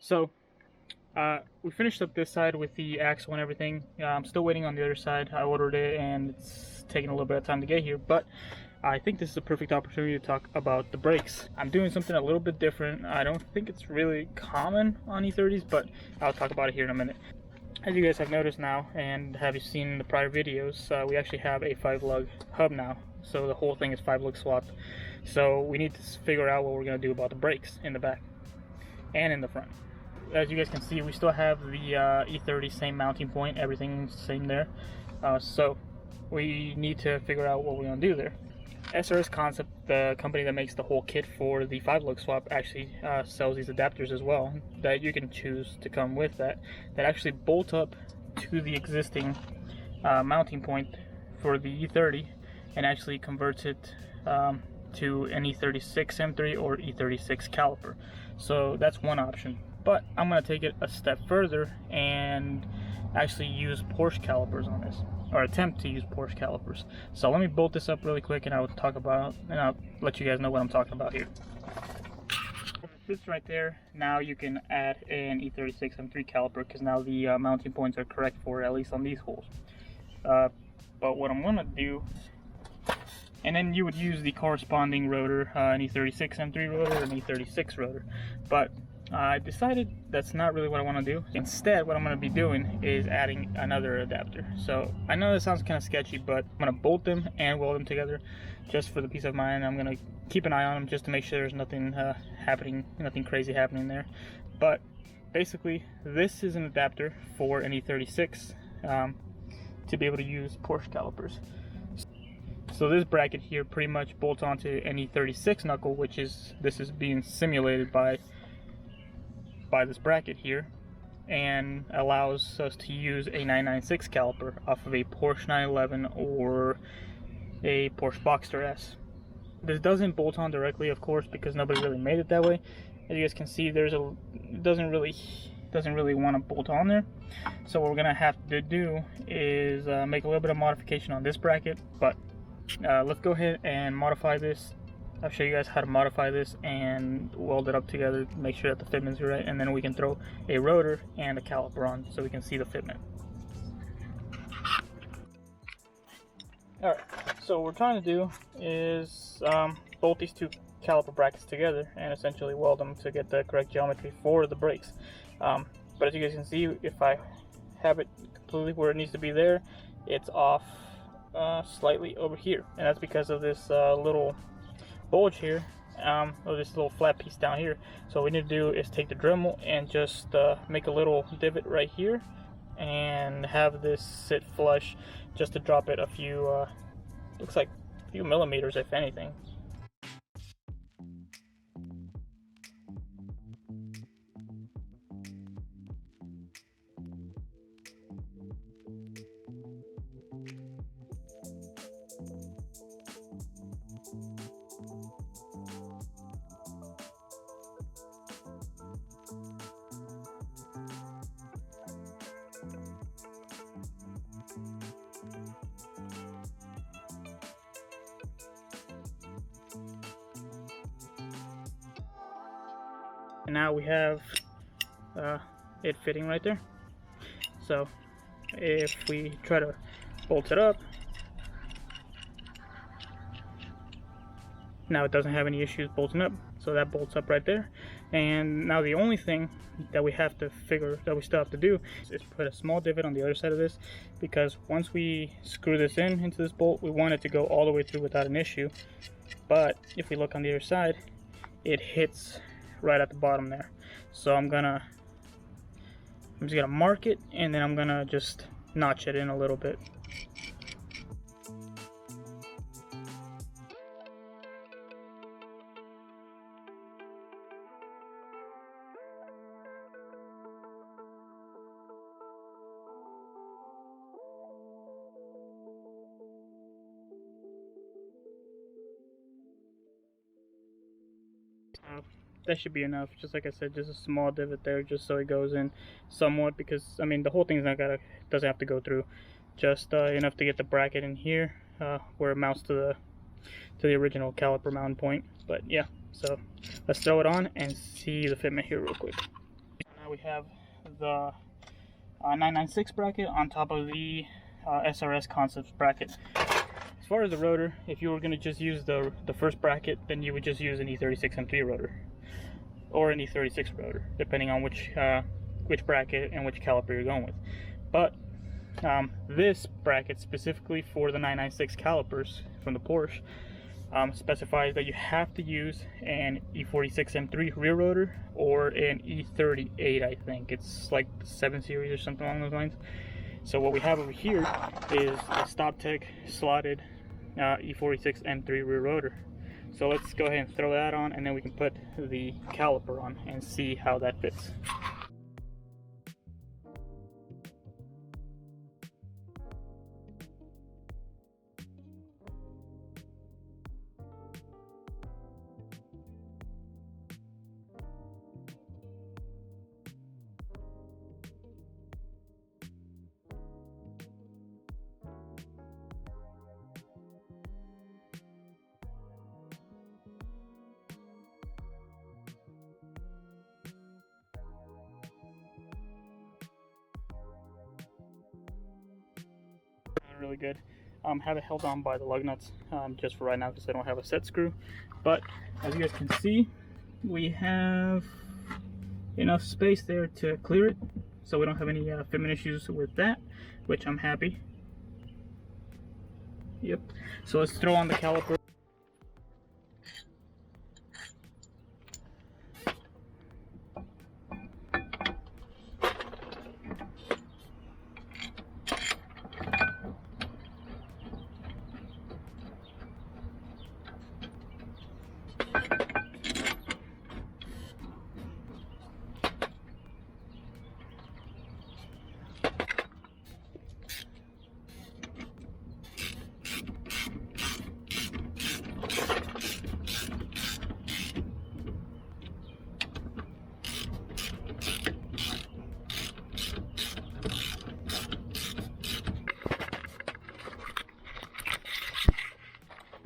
So we finished up this side with the axle and everything. I'm still waiting on the other side. I ordered it and it's taking a little bit of time to get here, but I think this is a perfect opportunity to talk about the brakes. I'm doing something a little bit different. I don't think it's really common on E30s, but I'll talk about it here in a minute. As you guys have noticed now, and have you seen in the prior videos, we actually have a 5-lug hub now. So the whole thing is 5-lug swapped. So we need to figure out what we're going to do about the brakes in the back and in the front. As you guys can see, we still have the E30 same mounting point, everything's the same there. So we need to figure out what we're going to do there. SRS Concept, the company that makes the whole kit for the 5-lug swap, actually sells these adapters as well that you can choose to come with that actually bolt up to the existing mounting point for the E30 and actually converts it to an E46 M3 or E36 caliper. So that's one option. But I'm going to take it a step further and actually use Porsche calipers on this, or attempt to use Porsche calipers. So let me bolt this up really quick and I'll let you guys know what I'm talking about here. This right there, now you can add an E36 M3 caliper because now the mounting points are correct for it, at least on these holes. But what I'm going to do, and then you would use the corresponding rotor, an E36 M3 rotor and an E36 rotor. But I decided that's not really what I want to do. Instead, what I'm going to be doing is adding another adapter. So I know this sounds kind of sketchy, but I'm going to bolt them and weld them together just for the peace of mind. I'm going to keep an eye on them just to make sure there's nothing nothing crazy happening there. But basically, this is an adapter for an E36 to be able to use Porsche calipers. So this bracket here pretty much bolts onto an E36 knuckle, which is being simulated by this bracket here, and allows us to use a 996 caliper off of a Porsche 911 or a Porsche Boxster S. This doesn't bolt on directly, of course, because nobody really made it that way. As you guys can see, it doesn't really want to bolt on there. So what we're gonna have to do is make a little bit of modification on this bracket. But let's go ahead and modify this. I'll show you guys how to modify this and weld it up together, make sure that the fitment's right, and then we can throw a rotor and a caliper on so we can see the fitment. Alright, so what we're trying to do is bolt these two caliper brackets together and essentially weld them to get the correct geometry for the brakes. But as you guys can see, if I have it completely where it needs to be there, it's off slightly over here, and that's because of this little bulge here, or this little flat piece down here. So what we need to do is take the Dremel and just make a little divot right here and have this sit flush just to drop it a few, looks like a few millimeters if anything. And now we have it fitting right there. So if we try to bolt it up, now it doesn't have any issues bolting up, so that bolts up right there. And now the only thing that we still have to do is put a small divot on the other side of this, because once we screw this into this bolt, we want it to go all the way through without an issue. But if we look on the other side, it hits right at the bottom there. So I'm just gonna mark it, and then I'm gonna just notch it in a little bit. That should be enough. Just like I said, just a small divot there, just so it goes in somewhat, because I mean the whole thing's doesn't have to go through, just enough to get the bracket in here where it mounts to the original caliper mounting point. But yeah, so let's throw it on and see the fitment here real quick. Now we have the 996 bracket on top of the SRS Concepts bracket. As far as the rotor, if you were going to just use the first bracket, then you would just use an E36 M3 rotor or an E36 rotor, depending on which bracket and which caliper you're going with. But this bracket specifically for the 996 calipers from the Porsche specifies that you have to use an E46 M3 rear rotor or an E38, I think. It's like the 7 series or something along those lines. So what we have over here is a StopTech slotted E46 M3 rear rotor. So let's go ahead and throw that on, and then we can put the caliper on and see how that fits. Really good. Have it held on by the lug nuts just for right now because I don't have a set screw, but as you guys can see, we have enough space there to clear it, so we don't have any fitment issues with that, which I'm happy. Yep. So let's throw on the caliper.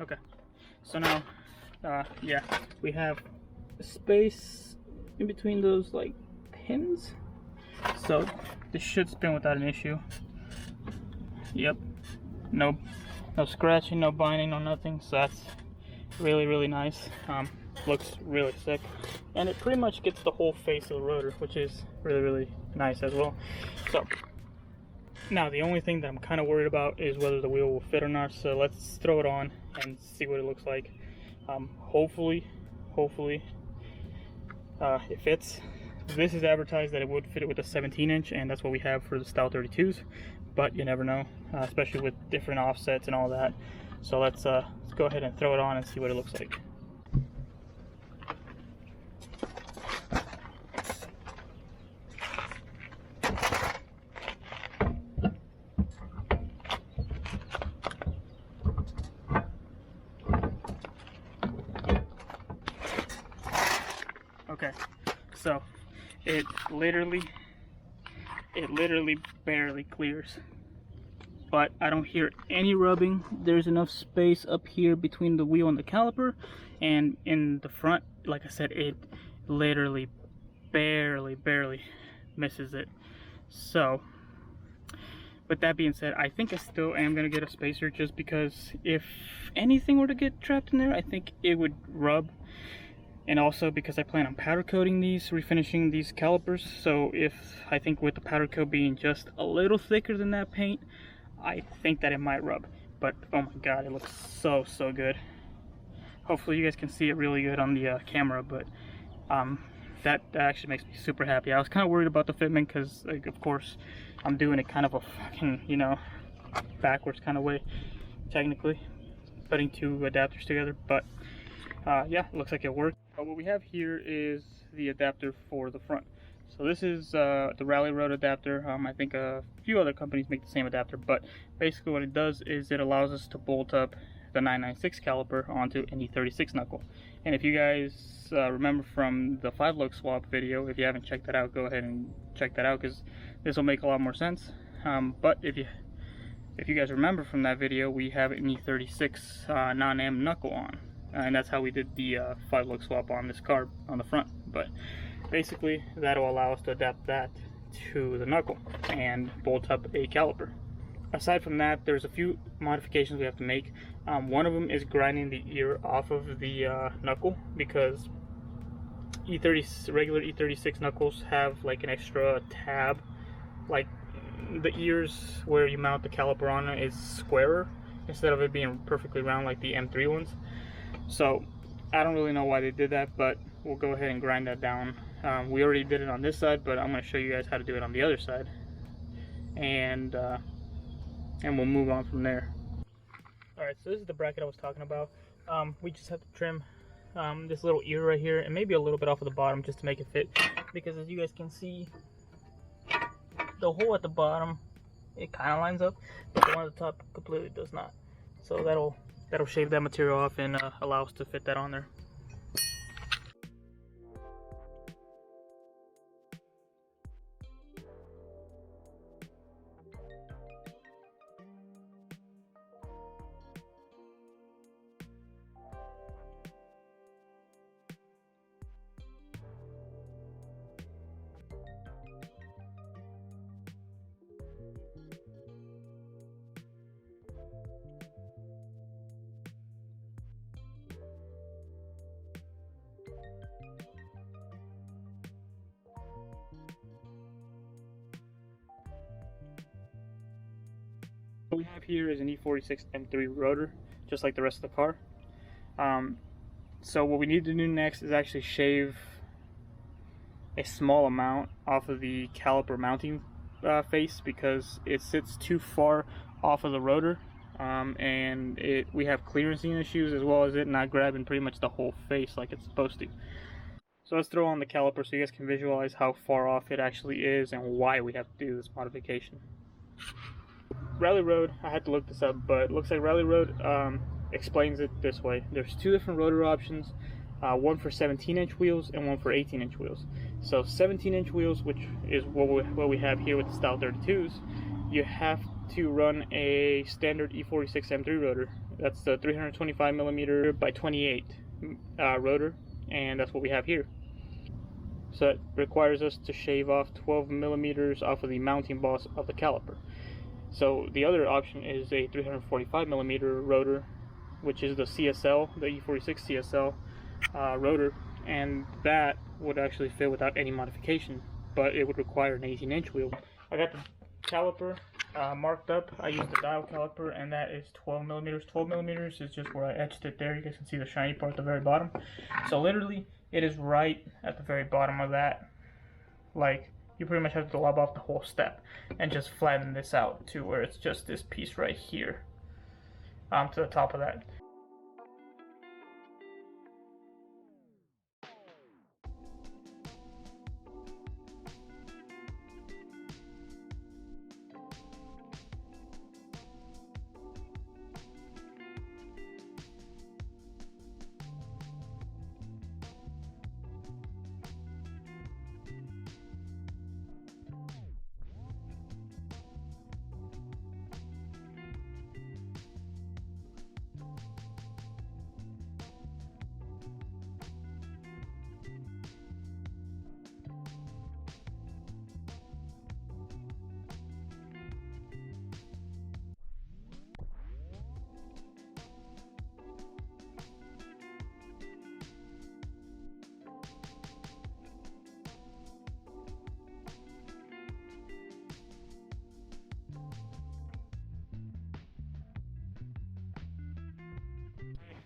Okay, so now, yeah, we have space in between those like pins, so this should spin without an issue. Yep, no scratching, no binding, no nothing. So that's really nice. Looks really sick, and it pretty much gets the whole face of the rotor, which is really nice as well. So now the only thing that I'm kind of worried about is whether the wheel will fit or not. So let's throw it on and see what it looks like. Hopefully it fits. This is advertised that it would fit it with a 17-inch, and that's what we have for the Style 32s, but you never know, especially with different offsets and all that. So let's go ahead and throw it on and see what it looks like. Okay, so it literally barely clears, but I don't hear any rubbing. There's enough space up here between the wheel and the caliper, and in the front, like I said, it literally barely misses it. So with that being said, I think I still am gonna get a spacer, just because if anything were to get trapped in there, I think it would rub. And also because I plan on powder coating these, refinishing these calipers. So I think with the powder coat being just a little thicker than that paint, I think that it might rub. But oh my god, it looks so good. Hopefully you guys can see it really good on the camera, but that actually makes me super happy. I was kind of worried about the fitment because, like, of course, I'm doing it kind of a fucking, you know, backwards kind of way, technically, putting two adapters together. But yeah, it looks like it worked. What we have here is the adapter for the front. So this is the Rally Road adapter. I think a few other companies make the same adapter, but basically what it does is it allows us to bolt up the 996 caliper onto an E36 knuckle. And if you guys remember from the 5-lug swap video, if you haven't checked that out, go ahead and check that out, because this will make a lot more sense. But if you guys remember from that video, we have an E36 non-M knuckle on. And that's how we did the 5-lug swap on this car on the front. But basically that'll allow us to adapt that to the knuckle and bolt up a caliper. Aside from that, there's a few modifications we have to make. One of them is grinding the ear off of the knuckle, because regular E36 knuckles have like an extra tab, like the ears where you mount the caliper on it is squarer instead of it being perfectly round like the M3 ones. So I don't really know why they did that, but we'll go ahead and grind that down. We already did it on this side, but I'm going to show you guys how to do it on the other side, and we'll move on from there. Alright, so this is the bracket I was talking about. We just have to trim this little ear right here, and maybe a little bit off of the bottom just to make it fit, because as you guys can see, the hole at the bottom, it kind of lines up, but the one at the top completely does not. So that'll shave that material off and allow us to fit that on there. What we have here is an E46 M3 rotor, just like the rest of the car. So what we need to do next is actually shave a small amount off of the caliper mounting face, because it sits too far off of the rotor, and we have clearancing issues, as well as it not grabbing pretty much the whole face like it's supposed to. So let's throw on the caliper so you guys can visualize how far off it actually is and why we have to do this modification. Rally Road, I had to look this up, but it looks like Rally Road explains it this way. There's two different rotor options, one for 17-inch wheels and one for 18-inch wheels. So 17-inch wheels, which is what we have here with the Style 32s, you have to run a standard E46 M3 rotor. That's the 325mm by 28 rotor, and that's what we have here. So it requires us to shave off 12mm off of the mounting boss of the caliper. So the other option is a 345mm rotor, which is the CSL, the E46 CSL rotor, and that would actually fit without any modification, but it would require an 18-inch wheel. I got the caliper marked up. I used the dial caliper, and that is 12mm. 12mm is just where I etched it there. You guys can see the shiny part at the very bottom. So literally, it is right at the very bottom of that. Like, you pretty much have to lob off the whole step and just flatten this out to where it's just this piece right here to the top of that.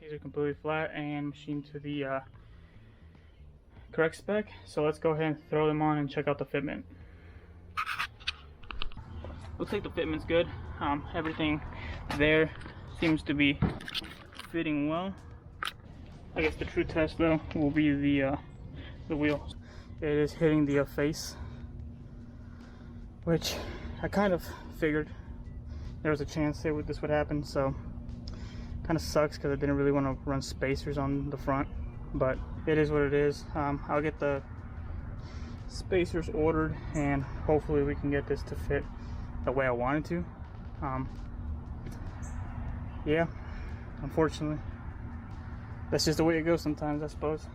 These are completely flat and machined to the correct spec, so let's go ahead and throw them on and check out the fitment. Looks like the fitment's good. Everything there seems to be fitting well. I guess the true test though will be the wheel. It is hitting the face, which I kind of figured there was a chance this would happen, so kind of sucks because I didn't really want to run spacers on the front, but it is what it is. I'll get the spacers ordered and hopefully we can get this to fit the way I wanted to. Yeah, unfortunately that's just the way it goes sometimes, I suppose.